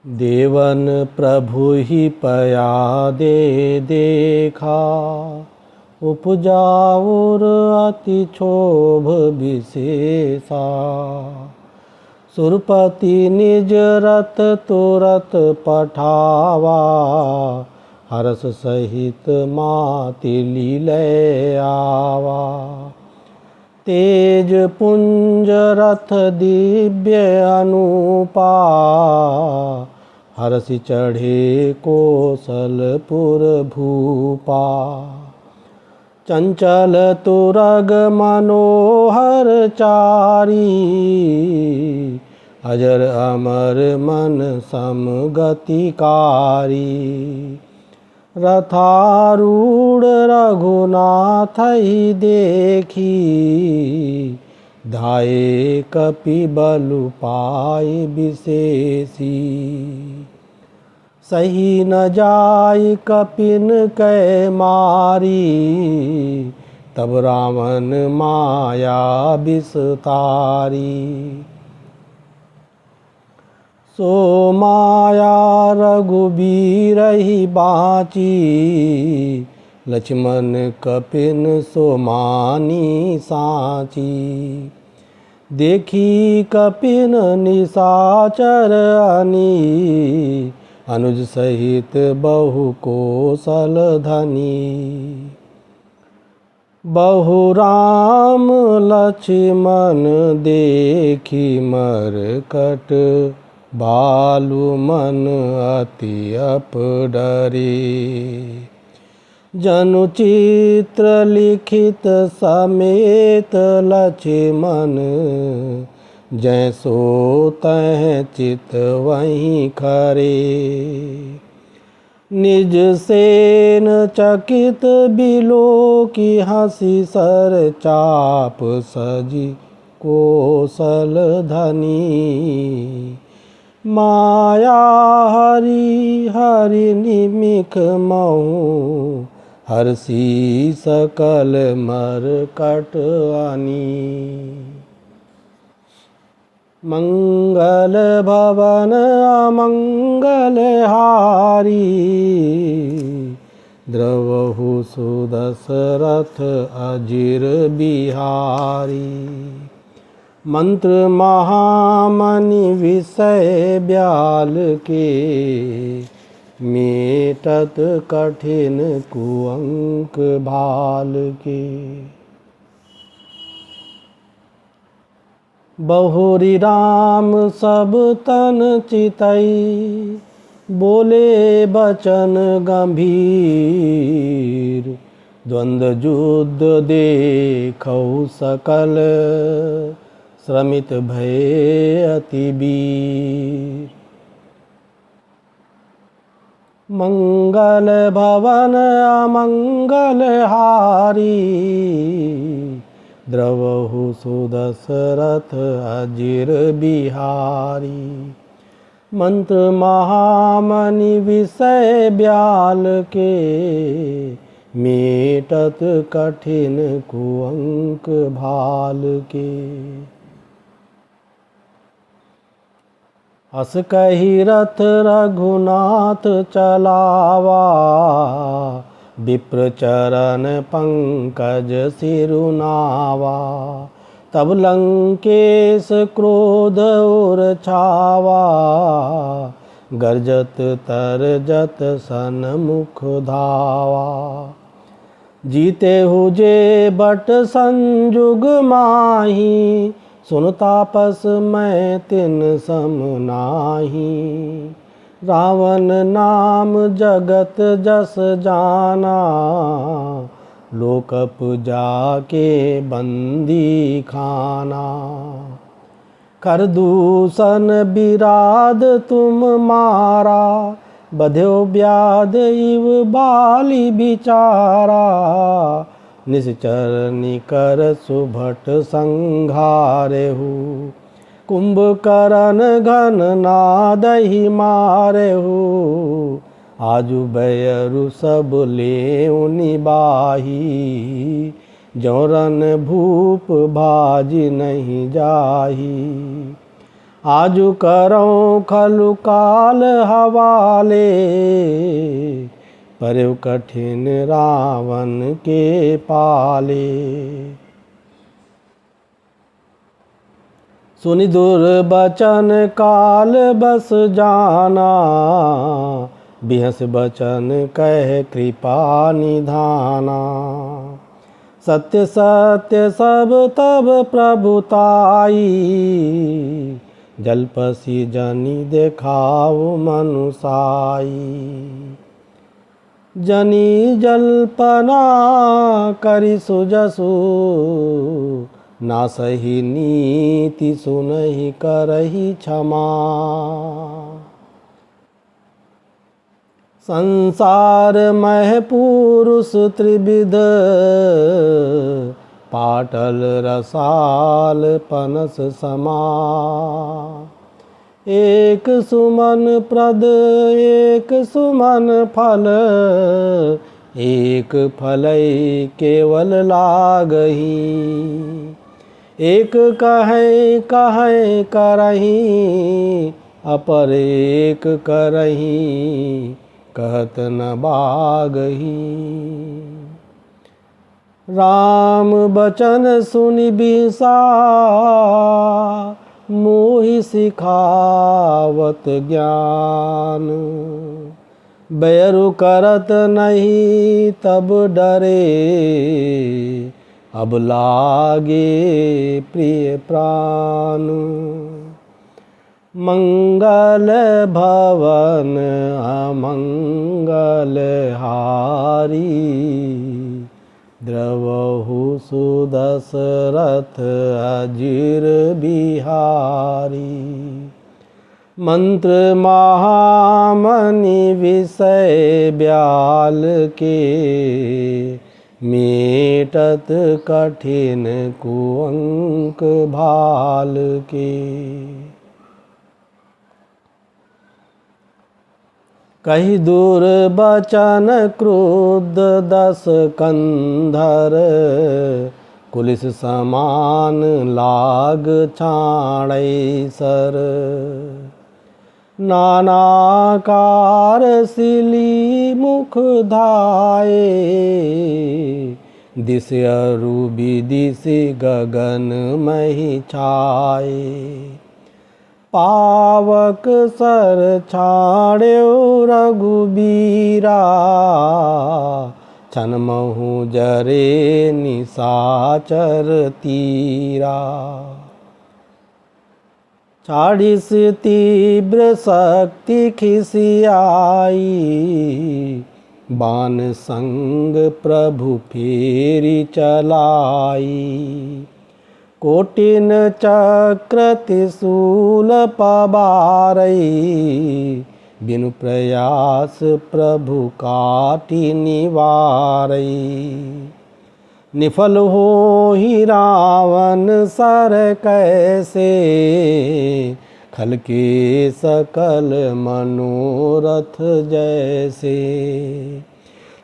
देवन प्रभु ही पया दे देखा, उपजाऊर अति क्षोभ विशेषा। सुरपति निज रथ तुरत पठावा, हर्ष सहित माति लीलय आवा। तेज पुंज रथ दिव्य अनुपा, हर्षि चढ़े कौशलपुर भूपा। चंचल तुरग मनोहर चारी, अजर अमर मन समगतिकारी। रथारूढ़ रघुनाथ ही देखी, धाये कपि बलु पाई विशेषी। सही न जाय कपिन कै मारी, तब रावण माया विस्तारी। सो माया रघुबीर ही बाँची, लक्ष्मण कपिन सो मानी साची। देखी कपिन निशाचर अनी, अनुज सहित बहु कौशल धनी। बहु राम लक्ष्मण देखी मरकट, बालु मन अति अपडरे। जनु चित्र लिखित समेत लक्ष्मण, जैसो तह चित वहीं खरे। निज सेन चकित बिलो की हंसी सर चाप सजी कौशल धनी। माया हरि हरि निमिख महु, हर्षि सकल मरकट अनी। मंगल भवन अमंगल हारी, द्रवहु सुदशरथ अजिर बिहारी। मंत्र महामणि विषय ब्याल के, मेटत कठिन कुअंक भाल के। बहुरी राम सब तन चितई, बोले बचन गंभीर। द्वंद्व युद्ध देखौ सकल, श्रमित भय अति वीर। मंगल भवन अमंगल हारी, द्रवहु सुदशरथ अजिर बिहारी। मंत्र महामणि विषय ब्याल के, मेटत कठिन कुअंक भाल के। हस कही रथ रघुनाथ चलावा, विप्र चरण पंकज सिरुनावा। तब लंकेश क्रोध उर छावा, गर्जत तरजत सन्मुख धावा। जीते हुजे बट संजुग माही, सुन तापस मैं तिन सम नाही। रावण नाम जगत जस जाना, लोकप जाके बंदी खाना। कर दूषण बिराद तुम मारा, बध्यो व्याध इव बाली बिचारा। निश्चर निकर सुभट संघारेहु, कुंभकर्ण घन नादहि मारेहु। आजु बैरु सब लेउ निबाही, जौरन भूप भाज नहीं जाही। आजु करऊँ खलु काल हवाले, परयु कठिन रावण के पाले। सुनि दुर्बचन काल बस जाना, बिहस बचन कह कृपा निधाना। सत्य सत्य सब तब प्रभुताई, जलपसी जनि देखाऊ मनुसाई। जनि जल्पना करि सुजसु, ना सही नीति सुनहि करहि क्षमा। संसार मह पुरुष त्रिविध, पाटल रसाल पनस समा। एक सुमन प्रद एक सुमन फल, एक फलै केवल लागही। एक कहें कहें करही, अपर एक करही कहत न बागही। राम बचन सुनि बिसा, मोहि सिखावत ज्ञान। बैरु करत नहीं तब डरे, अब लागे प्रिय प्राण। मंगल भवन अमंगल हारी, द्रवहु सुदशरथ अजिर बिहारी। मंत्र महामणि विषय ब्याल के, मेटत कठिन कुअंक भाल के। कही दुर्बचन क्रुद्ध दस कंधर, कुलिस समान लाग छाड़ै सर। नानाकार सिली मुख धाये, दिस अरु विदिश गगन महि छाए। पावक सर छाड़्यो रघुबीरा, छनमहु जरे निशाचर तीरा। छाड़िस तीव्र शक्ति खिसियाई, बाण संग प्रभु फेरी चलाई। कोटिन चक्र त्रिशूल पबारई, बिनु प्रयास प्रभु काटि निवारई। निफल होहि रावण सर कैसे, खल के सकल मनोरथ जैसे।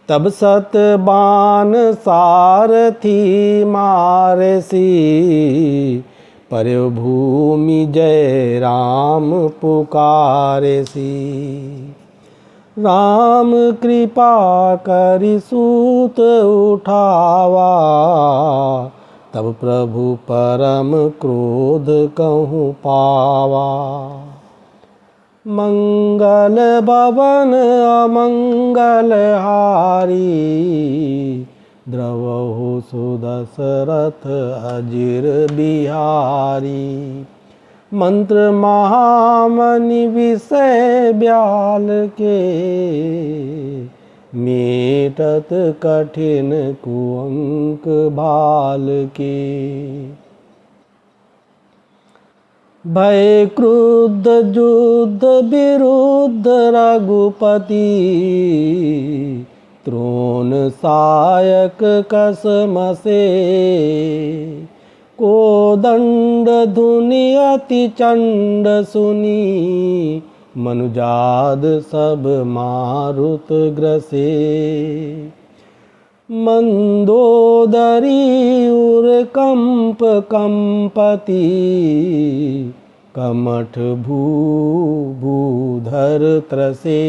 तब सत बाण सारथी मारसी, परयो भूमि जय राम पुकारसी। राम कृपा करि सूत उठावा, तब प्रभु परम क्रोध कहूँ पावा। मंगल भवन अमंगल हारी, द्रवहु सुदशरथ अजिर बिहारी। मंत्र महामणि विषय ब्याल के, मेटत कठिन कुअंक भाल के। भय क्रुद्ध युद्ध विरुद्ध रघुपति, त्रोण सायक कसमसे। कोदंड धुनि अति चंड सुनी, मनुजाद सब मारुत ग्रसे। मंदोदरी उर कंप कंपति, कमठ भूधर त्रसे।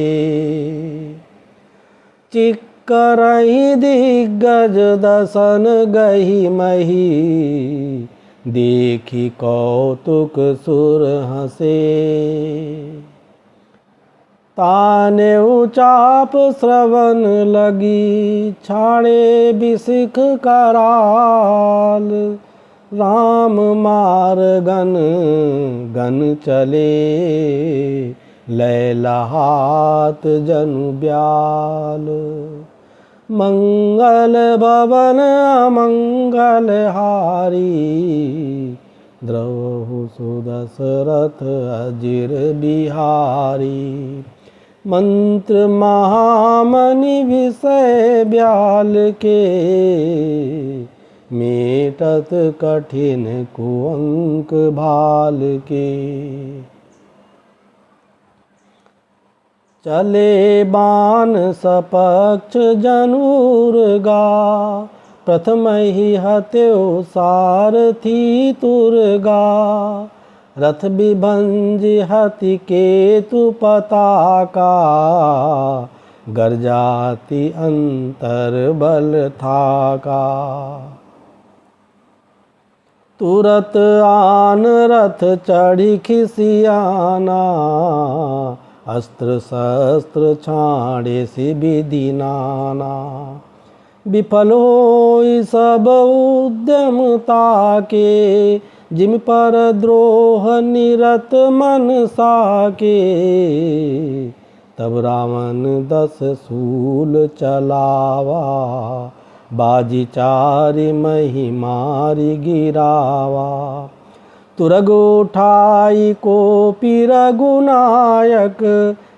चिक्करहि दिग्गज दसन गही मही, देखी कौतुक सुर हंसे। ताने उचाप श्रवण लगी, छाड़े बिसिख कराल। राम मार गन गन चले, लैला हाथ जनु ब्याल। मंगल भवन अमंगल हारी, द्रवहु सुदशरथ अजिर बिहारी। मंत्र महामणि विषय ब्याल के, मेटत कठिन कुअंक भाल के। चले बाण सपक्ष जनुर्गा, प्रथम ही हत्यो सारथी तुरगा। रथ बिभंज हति केतु पताका, गर्जाति अंतर बल थाका। तुरत आन रथ चढ़ी खिसियाना, अस्त्र शस्त्र छाड़े से विधि नाना। विफल होई सब उद्यमता के, जिम पर द्रोह निरत मन साके। तब रावण 10 शूल चलावा, बाजी चारि मही मारी गिरावा। तुरग उठाई कोपी रघुनायक,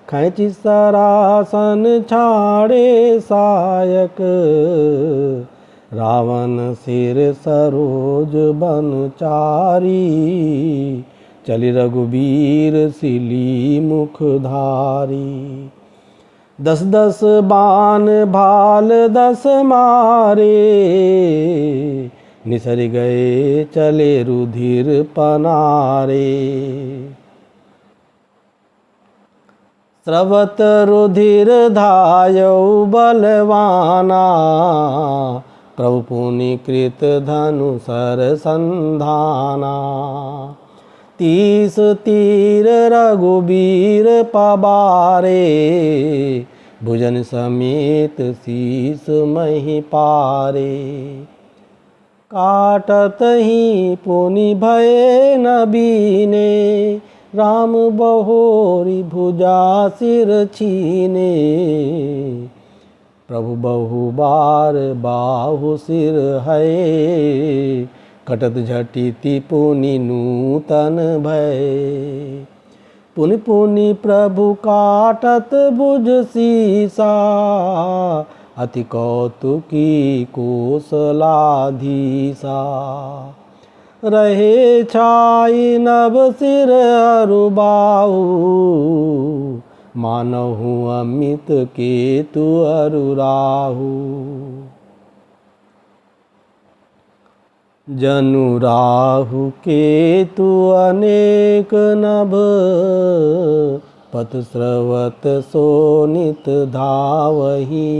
खैंची सरासन छाड़े सायक। रावण सिर सरोज बन चारी, चली रघुबीर सिली मुखधारी। 10 बाण भाल 10 मारे, निसर गए चले रुधिर पनारे। स्रवत रुधिर धायौ बलवाना, प्रभु पुनि कृत धनु सर संधाना। 30 तीर रघुबीर पबारे, भुजन समेत शीस मही पारे। काटत ही पुनि भय न बीने, राम बहोरी भुजा सिर छीने। प्रभु बहु बार बाहु सिर है, कटत झटिति पुनि नूतन भय। पुनि पुनि प्रभु काटत भुज सीसा, अति कौतुकी कोसलाधीसा। रहे छाई नभ सिर अरु बाहु, मानहु अमित केतु अरु राहु। जनु राहु केतु अनेक नभ, पथ स्रवत सोनित धावही।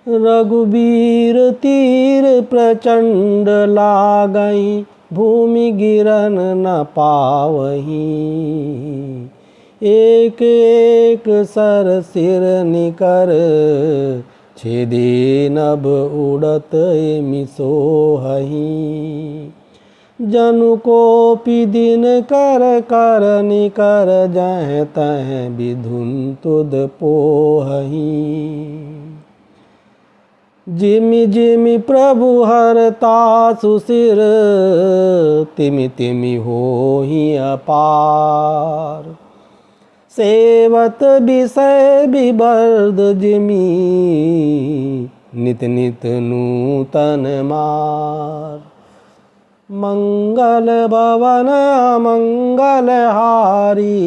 रघुबीर तीर प्रचंड लागई, भूमि गिरन न पावही। एक एक सर सिर निकर, छेदे नभ उड़त मिसोहही। जनु कोपि दिन कर कर निकर, जह तह विधुन तुद पोहही। जिमि जिमि प्रभु हरता सुसिर, तिमि तिमि होहि अपार। सेवत विषय विवर्ध जिमि, नित नित नूतन मार। मंगल भवन मंगल हारी,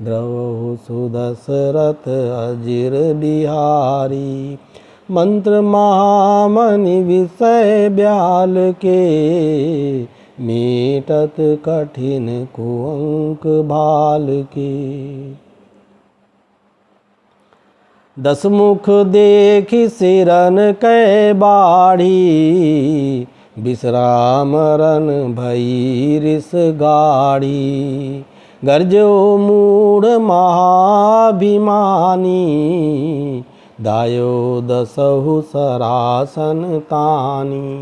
द्रवहु सुदशरथ अजिर बिहारी। मंत्र महामणि विषय ब्याल के, मेटत कठिन कुअंक भाल के। दस मुख देखि सिरन कै बाढ़ी, विश्राम रन भई रिस गाढ़ी। गर्जो मूढ़ महाभिमानी, दायो दसहु सरासन तानी।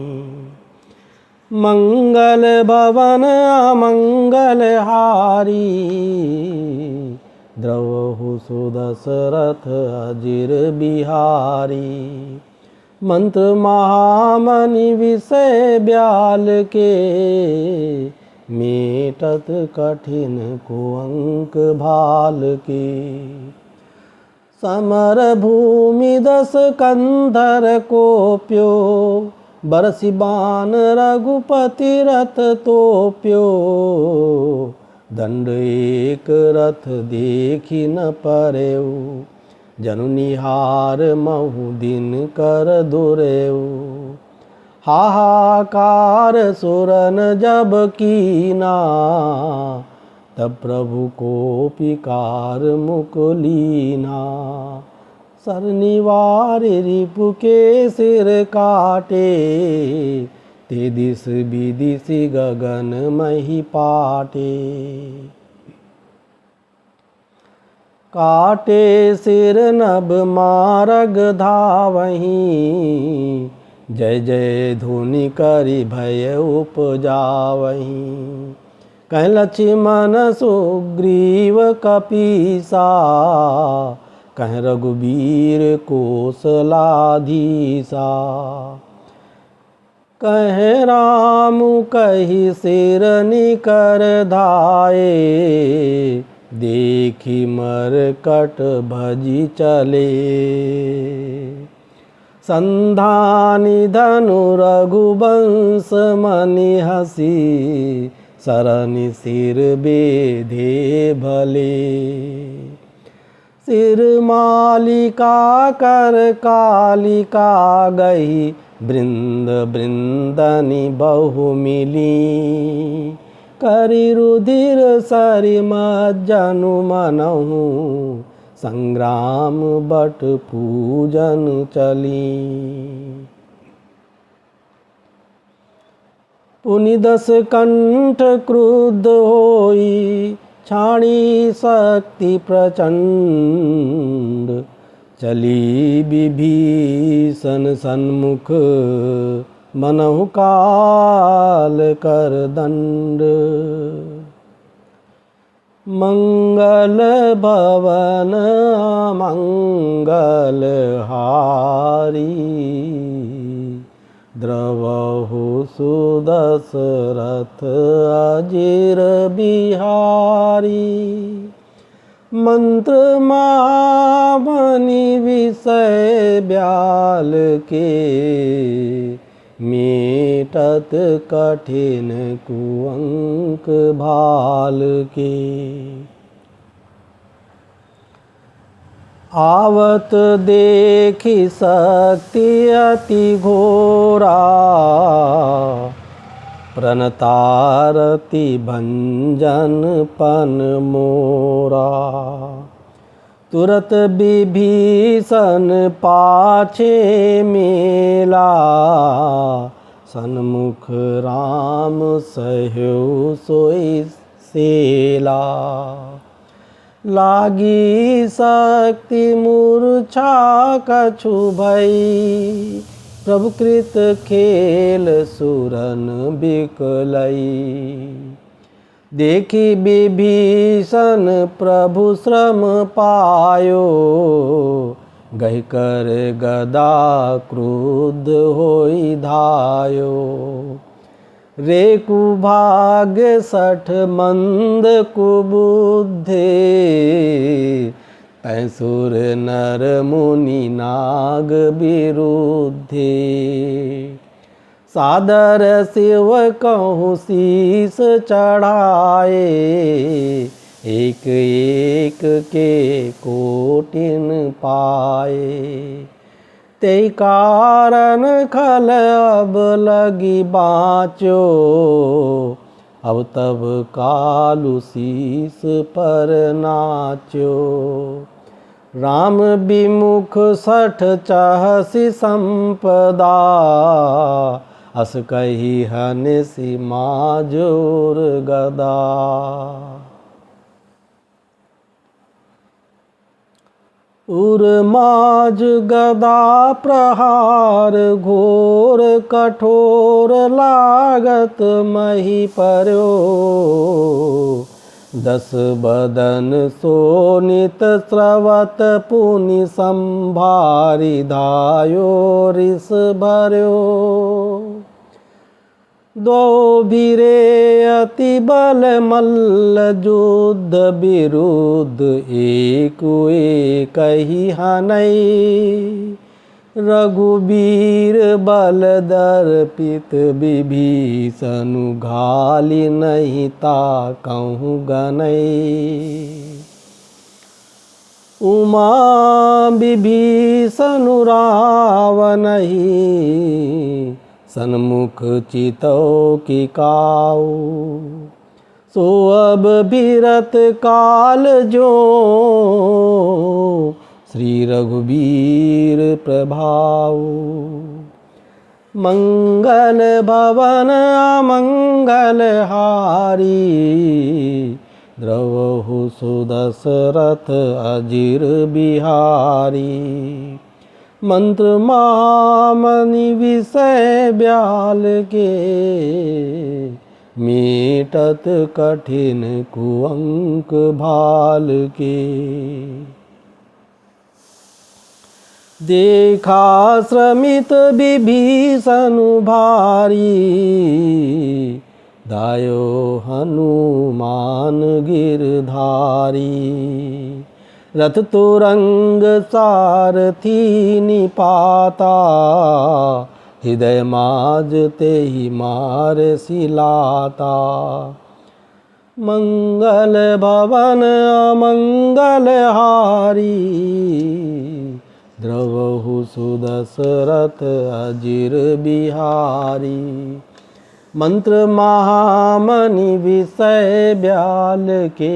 मंगल भवन अमंगल हारी, द्रवहु सुदशरथ अजिर बिहारी। मंत्र महामणि विषय ब्याल के, मेटत कठिन कुअंक भाल के। समर भूमि दस कंधर कोप्यो, बरसि बाण रघुपति रथ तोप्यो। दंड एक रथ देखि न परेऊ, जनु निहार महु दिन कर दुरेऊ। हाहाकार सुरन जब कीना, तब प्रभु कोपिकार मुख लीना। सरनिवार रिपु के सिर काटे, ते दिस विदिशि गगन मही पाटे। काटे सिर नभ मारग धावहीं, जय जय ध्वनि करि भय उपजावहीं। कह लक्ष्मण सुग्रीव कपीसा, कह रघुबीर कौशलाधीसा। कह राम कहि सिर निकर धाये, देखि मरकट भजी चले। संधानि धनु रघुवंश मनि हसी, सरनि सिर बेधे भले। सिर मालिका कर कालिका गई, बृंद बृंदनि बहु मिली। करि रुधिर सरि मज्जनु मनहु, संग्राम बट पूजन चली। पुनि दस कंठ क्रुद्ध होई, छाणी शक्ति प्रचंड। चली विभीषण सन्मुख, मनहु काल कर दंड। मंगल भवन मंगल हारी, द्रवहु सुदशरथ अजिर बिहारी। मंत्र महामणि विषय ब्याल के, मेटत कठिन कुअंक भाल के। आवत देखि शक्ति अति घोरा, प्रणतारति भंजन पन मोरा। तुरत विभीषण पाछे मेला, सन्मुख राम सहु सोई सेला। लागी शक्ति मूर्छा कछु भई, प्रभु कृत खेल सुरन बिकलई। देखि विभीषण प्रभु श्रम पायो, गहि कर गदा क्रुद्ध होई धायो। रे कुभाग्य सठ मंद कुबुद्धे, तैसुर नर मुनि नाग विरुद्धे। सादर शिव कहूँ शीस चढ़ाए, एक एक के कोटिन पाए। ते कारण खल अब लगी बाँचो, अब तब कालू शीस पर नाचो। राम विमुख सठ चाहसी संपदा, अस कही हनिसी माजोर गदा। उर्माज गदा प्रहार घोर कठोर लागत मही पर्यो, दस बदन सोनित स्रवत पुनि संभारी धायो रिस भर्यो। दो भिरे अति बल मल्ल युद्ध विरुद्ध, एक एक ही हनई। रघुबीर बल दर्पित विभीषण घाली नहीं ताकहु गनई। उमा विभीषण रावनहि, सन्मुख चितौ की काऊ। सो अब बिरत काल जो, श्री रघुबीर प्रभाऊ। मंगल भवन अमंगल हारी, द्रवहु सुदशरथ अजिर बिहारी। मंत्र महामणि विषय ब्याल के, मीटत कठिन कुअंक भाल के। देखा श्रमित विभीषण भारी, दायो हनुमान गिरधारी। रथ तुरंग सारथी निपाता, हृदय माज ते ही मार सिलाता। मंगल भवन अमंगल हारी, द्रवहु सुदशरथ अजिर बिहारी। मंत्र महामणि विषय ब्याल के,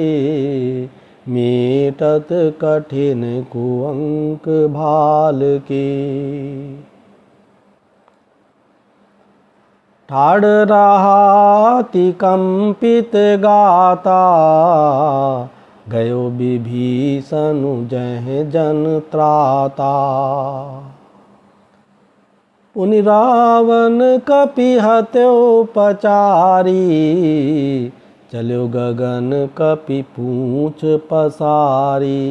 मीटत कठिन कुअंक भाल के। ठाड़ रहा ति कंपित गाता, गयो विभीषण जह जन त्राता। पुनि रावण कपि हत्यो पचारी, चलो गगन कपि पूछ पसारी।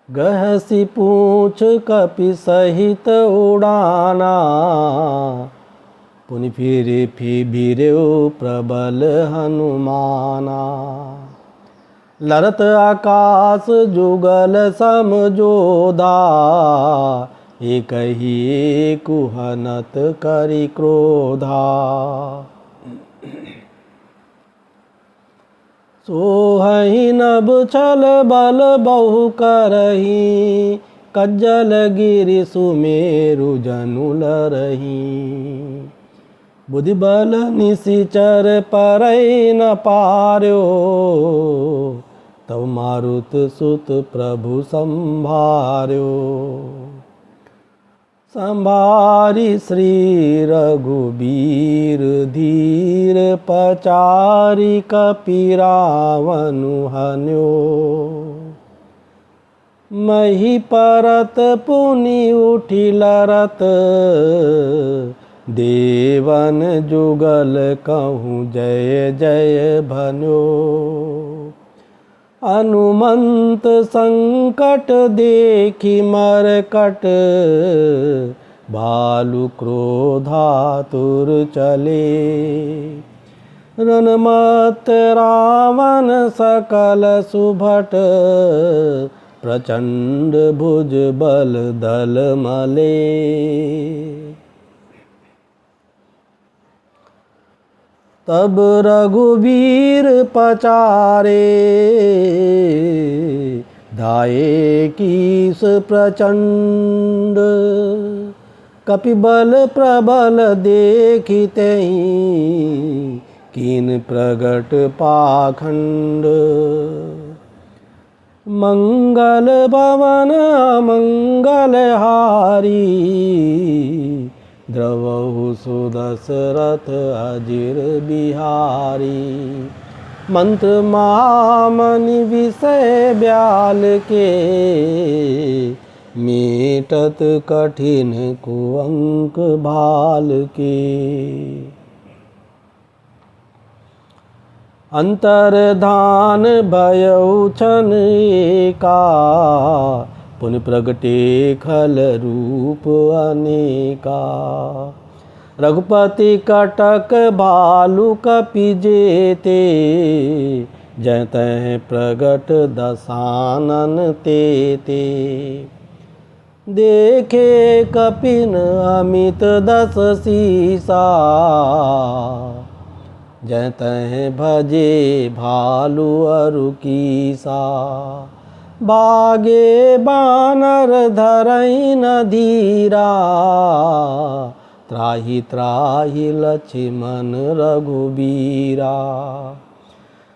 गहसी पूछ कपि सहित उड़ाना, पुनि फिर भिर्यो प्रबल हनुमाना। लरत आकाश जुगल समझोधा, एक ही एक हनत करि क्रोधा। सोहहि नभ छल बल बहु करही, कज्जल गिरि सुमेरु जनु लरही। बुद्धि बल निशिचर परई न पार्यो, तब मारुत सुत प्रभु संभार्यो। संभारी श्री रघुबीर धीर, पचारी कपि रावनु हन्यो। मही परत पुनि उठि लरत, देवन जुगल कहूँ जय जय भन्यो। हनुमंत संकट देखि मरकट, भालु क्रोधातुर चले। रणमत रावण सकल सुभट, प्रचंड भुज बल दल मले। तब रघुबीर पचारे, धाये कीस प्रचंड, कपिबल प्रबल देखिते कीन प्रगट पाखंड। मंगल भवन मंगल हारी, द्रवहु सुदशरथ अजिर बिहारी। मंत्र महामणि विषय ब्याल के, मेटत कठिन कुअंक भाल के। अंतर्धान भयउ छन एका, पुन प्रगटे खल रूप अनेका। रघुपति कटक भालु कपि जेते, जय तह प्रगट दसानन तेते। देखे कपिन अमित दस सीसा, जय तह भजे भालु अरु कीसा। बागे बानर धरई न धीरा, त्राहि त्राहि लक्ष्मण रघुबीरा।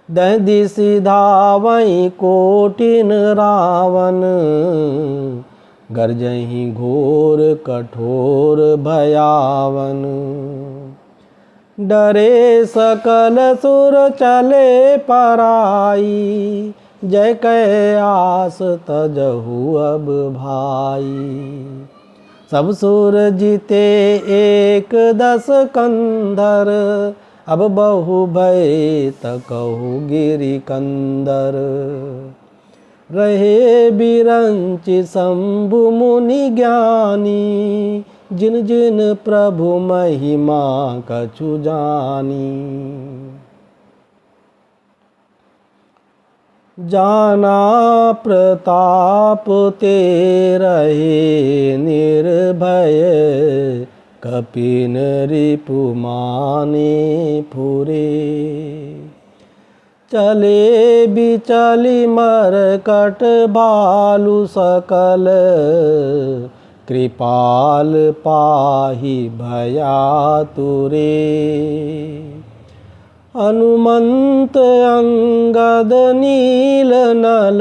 दहदिसि धावई कोटिन रावण, गर्जहि घोर कठोर भयावन। डरे सकल सुर चले पराई, जय कै आस तजहु अब भाई। सब सुर जीते एक दस कंधर, अब बहु भय तकहु गिरि कंदर। रहे बिरंचि शंभु मुनि ज्ञानी, जिन जिन प्रभु महिमा कछु जानी। जाना प्रताप ते रहे निर्भय, कपिन रिपु माने फुरे। चले बिचली मरकट भालु सकल, कृपाल पाहि भयातुरे। हनुमंत अंगद नील नल,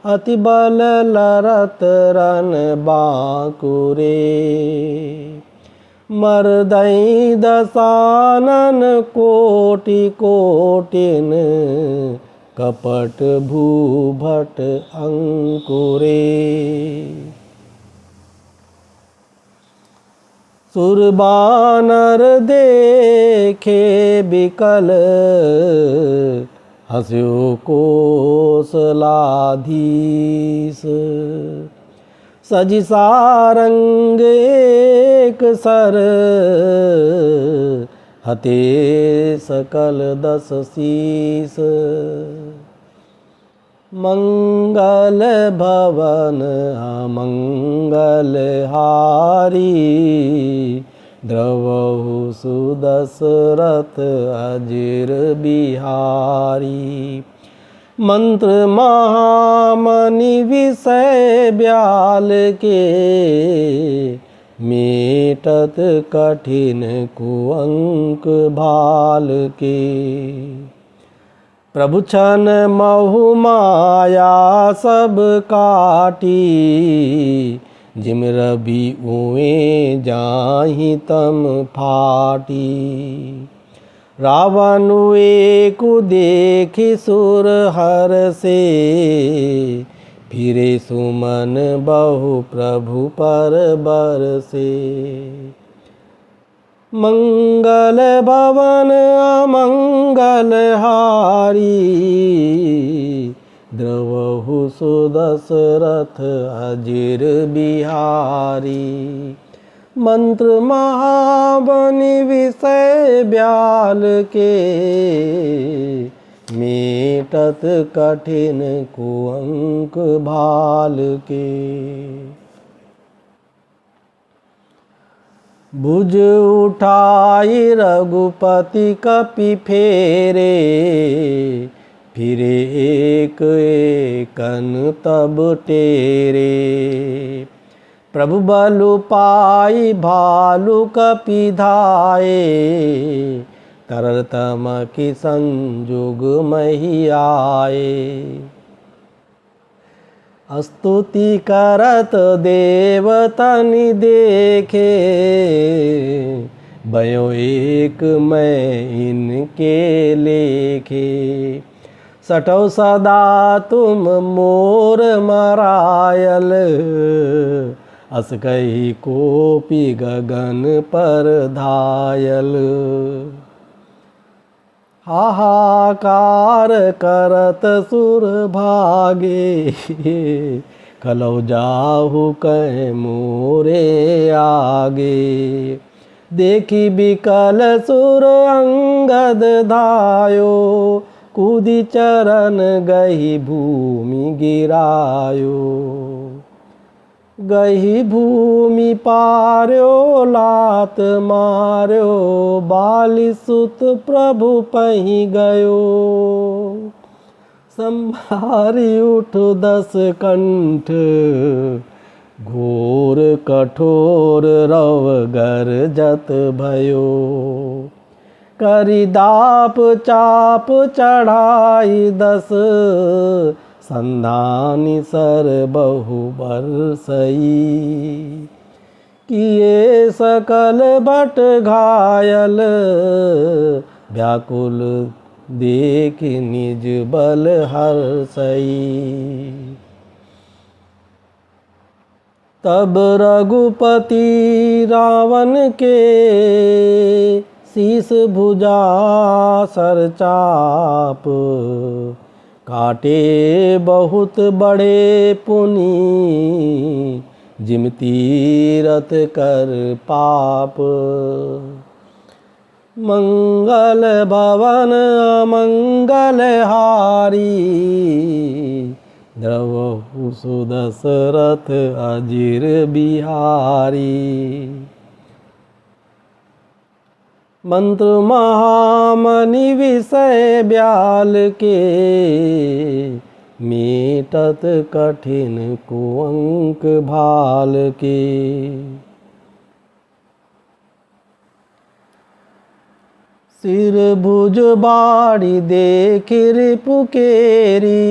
अति बल लरत रन बांकुरे। मर्दई दसानन कोटि कोटिन, कपट भूभट अंकुरे। सुरबानर देखे बिकल, हस्यो कोसलाधीश। सजि सारंग एक सर, हते सकल दस शीस। मंगल भवन अमंगल हारी, द्रवहु सुदशरथ अजिर बिहारी। मंत्र महामणि विषय ब्याल के, मेटत कठिन कुअंक भाल के। प्रभु छन महु माया सब काटी, जिम रवि उए जाहि तम फाटी। रावण एकु देखि सुर हर से, फिरे सुमन बहु प्रभु पर बरसे। मंगल भवन अमंगल हारी, द्रवहु सुदशरथ अजिर बिहारी। मंत्र महामणि विषय ब्याल के, मेटत कठिन कुअंक भाल के। भुज उठाई रघुपति कपि फेरे, फिरे एक एकन तब टेरे। प्रभु बलु पाई भालु कपि धाये, तरतम की संजुग मही आए। स्तुति करत देवतनि देखे, भयो एक मैं इनके लेखे। सटौ सदा तुम मोर मरायल, अस कही कोपी गगन पर धायल। हाहाकार करत सुर भागे, कलौ जाहु कह मोरे आगे। देखी बिकल सुर अंगद धायो, कूदी चरण गही भूमि गिरायो। गही भूमि पार्यो लात मार्यो, बाली सुत प्रभु पही गयो। संभारी उठ 10 कंठ, घोर कठोर रव गरजत भयो। करी दाप चाप चढ़ाई 10, संधानी सर बहु बरसई। किए सकल बट घायल, व्याकुल देख निज बल हर्षई। तब रघुपति रावण के, शीस भुजा सर चाप। काटे बहुत बड़े पुनि, जिम तीरथ कर पाप। मंगल भवन अमंगल हारी, द्रवहु सुदशरथ अजिर बिहारी। मंत्र महामणि विषय ब्याल के, मेटत कठिन कुअंक भाल के। सिर भुज बाड़ी देख रिपुकेरी,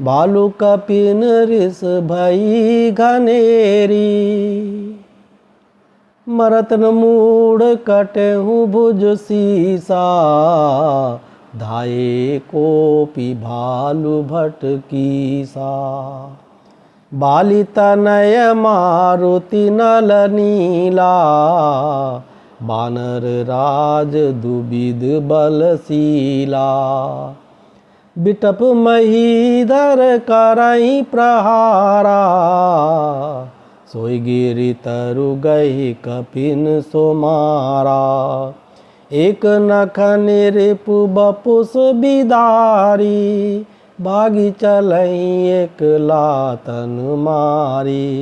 भालु कपिन रिस भई घनेरी। मरत न मूढ़ कटहु भुज सीसा, धाये कोपि भालु भट कीसा। बाली तनय मारुति नल नीला, बानर राज दुबिद बलशीला। बिटप महीधर करई प्रहारा, सोई गिरि तरु गई कपिन सोमारा। एक नख निरिपु बपुस बिदारी, भागी चलई एक लातन मारी।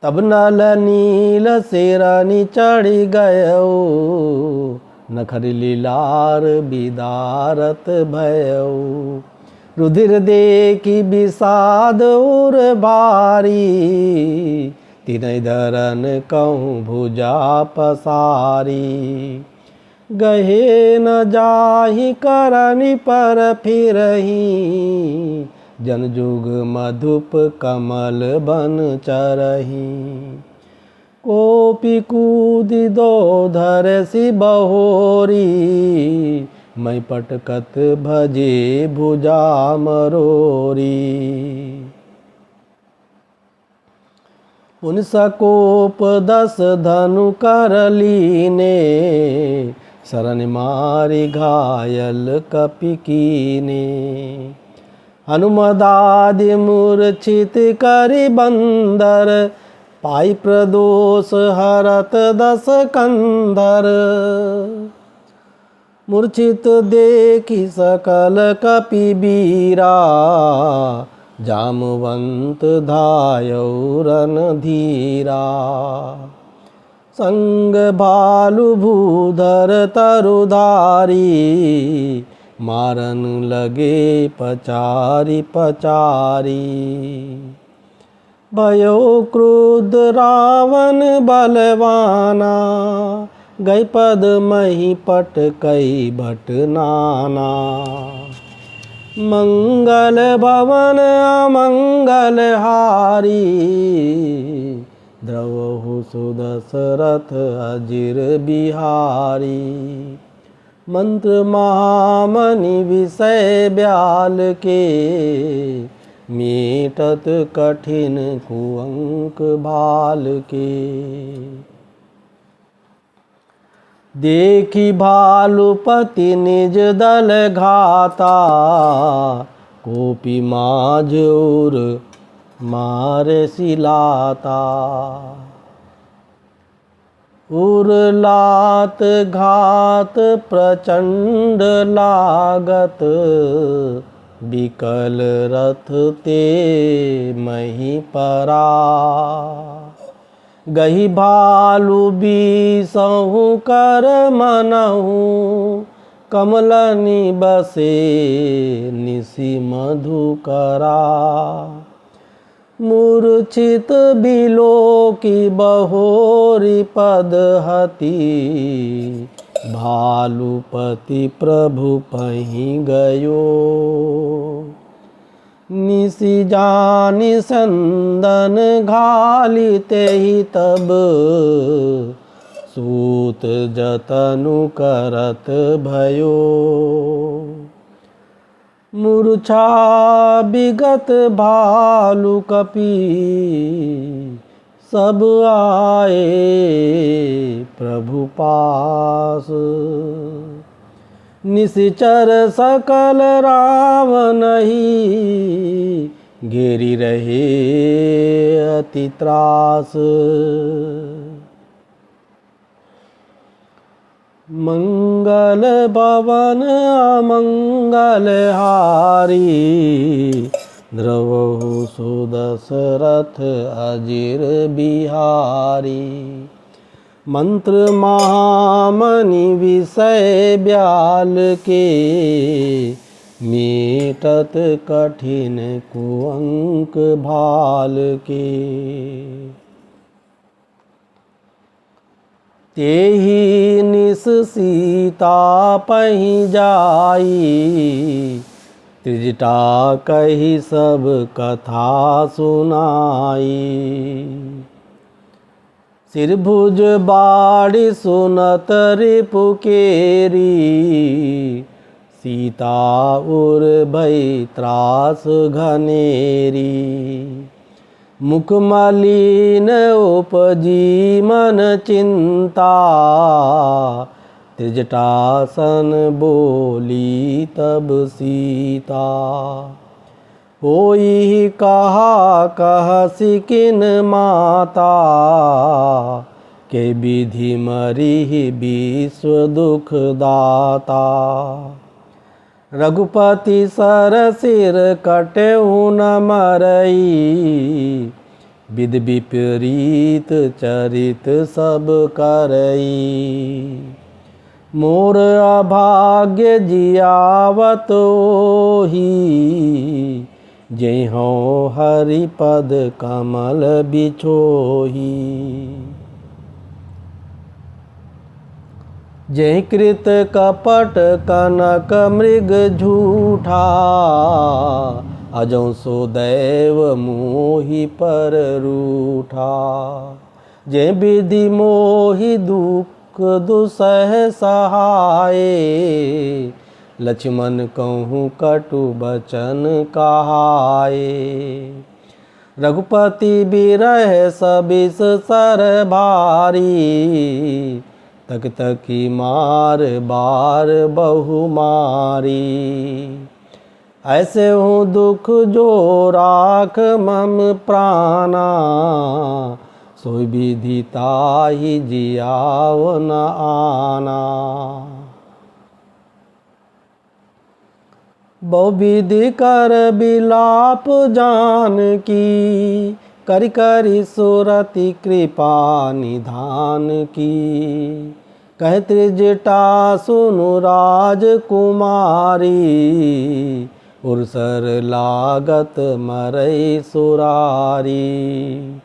तब नल नील सिरनि चढ़ी गयो, नखर लीलार बिदारत भयो। रुधिर देखी विषाद उर भारी, तिनहि धरन कहूँ भुजा पसारी। गहे न जाहि करनि पर फिरहि, जनजुग मधुप कमल बन चरहि। कोपि कूदि दो धरसि बहोरी, मैं पटकत भजे भुजा मरोरी। पुन सकोप 10 धनु कर लीने, शरण मारि घायल कपि कीने। हनुमदादि मूर्छित करि बंदर, पाई प्रदोष हरत 10 कंधर। मूर्छित देखि सकल कपि बीरा, जामवंत धायौ रणधीरा। संग भालु भूधर तरुधारी, मारन लगे पचारी पचारी। भयो क्रुद्ध रावण बलवाना, गई पद मही पट कई भट नाना। मंगल भवन अमंगल हारी, द्रवहु सुदशरथ अजिर बिहारी। मंत्र महामणि विषय ब्याल के, मीटत कठिन कुअंक भाल के। देखी भालुपति निज दल घाता, कोपी माझ उर मारे सिलाता। उर लात घात प्रचंड लागत, बिकल रथ ते मही परा। गही भालु बीसहु कर मनहु, कमलनि बसे निसि मधुकरा। मूर्छित बिलो की बहोरी पद हति, भालुपति प्रभु पही गयो। निसि जानि संदन घाली तेहि तब, सूत जतनु करत भयो। मूर्छा विगत भालु कपि, सब आए प्रभु पास। निशिचर सकल रावणहि, घेरी रहे अति त्रास। मंगल भवन अमंगल हारी, द्रवहु सुदशरथ अजिर बिहारी। मंत्र महामणि विषय ब्याल के, मीटत कठिन कुअंक भाल के। तेहि निस सीता पही जाई, त्रिजटा कही सब कथा सुनाई। सिर भुज बाड़ी सुनत रिपु केरी, सीता उर भई त्रास घनेरी। मुख मलिन उपजी मन चिंता, त्रिजटासन बोली तब सीता। होई कहा कहसी किन माता, के विधि मरी विश्व दुख दाता। रघुपति सर सिर कटेहु न मरई, विध विपरीत चरित सब करई। मोर अभाग्य जियावत ओही, जेहों हरिपद कमल बिछोही। जय कृत कपट कनक मृग झूठा, अजों सो दैव मोहि पर रूठा। जय विधि मोहि दुख दुसह सहाय, लक्ष्मण कहूँ कटु बचन कहाए। रघुपति बिरह सबिस सर भारी, तक तकी मार बार बहु मारी। ऐसे हूँ दुख जो राख मम प्राणा, सोई विधि ताहि जियाव न आना। बहुविधि कर बिलाप जानकी, करि करि सुरति कृपा निधान की। कह त्रिजटा सुनु राजकुमारी, उर्सर लागत मरई सुरारी।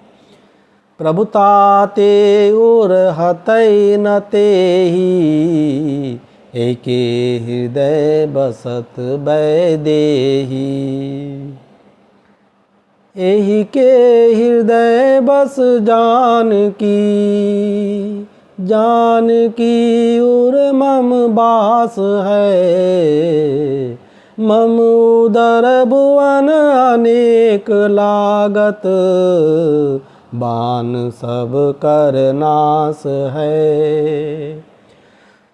प्रभुताते उर हतई न तेहि, एके हृदय बसत बैदेही। एहि के हृदय बस जानकी, जानकी उर मम बास है। मम उदर भुवन अनेक लागत, बान सब कर नाश है।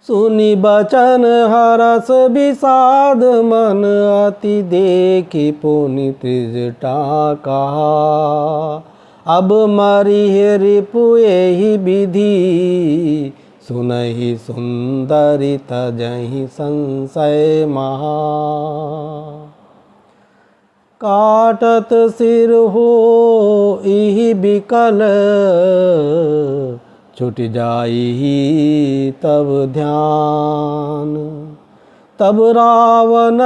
सुनि बचन हरस विषाद मन, अति देखि पुनि त्रिजटा कहा। अब मरिह रिपु एहि विधि, सुनहि सुंदरी तजहि संशय महा। काटत सिर हो इहि बिकल, छुट जाई तब ध्यान। तब रावण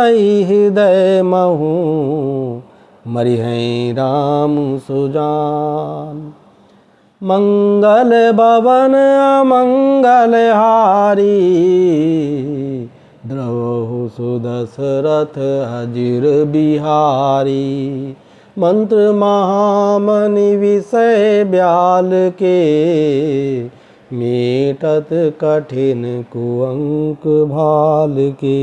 हृदय महु, मरिहै राम सुजान। मंगल भवन अमंगल हारी, द्रवहु सुदशरथ अजिर बिहारी। मंत्र महामनि विषय ब्याल के, मेटत कठिन कुअंक भाल के।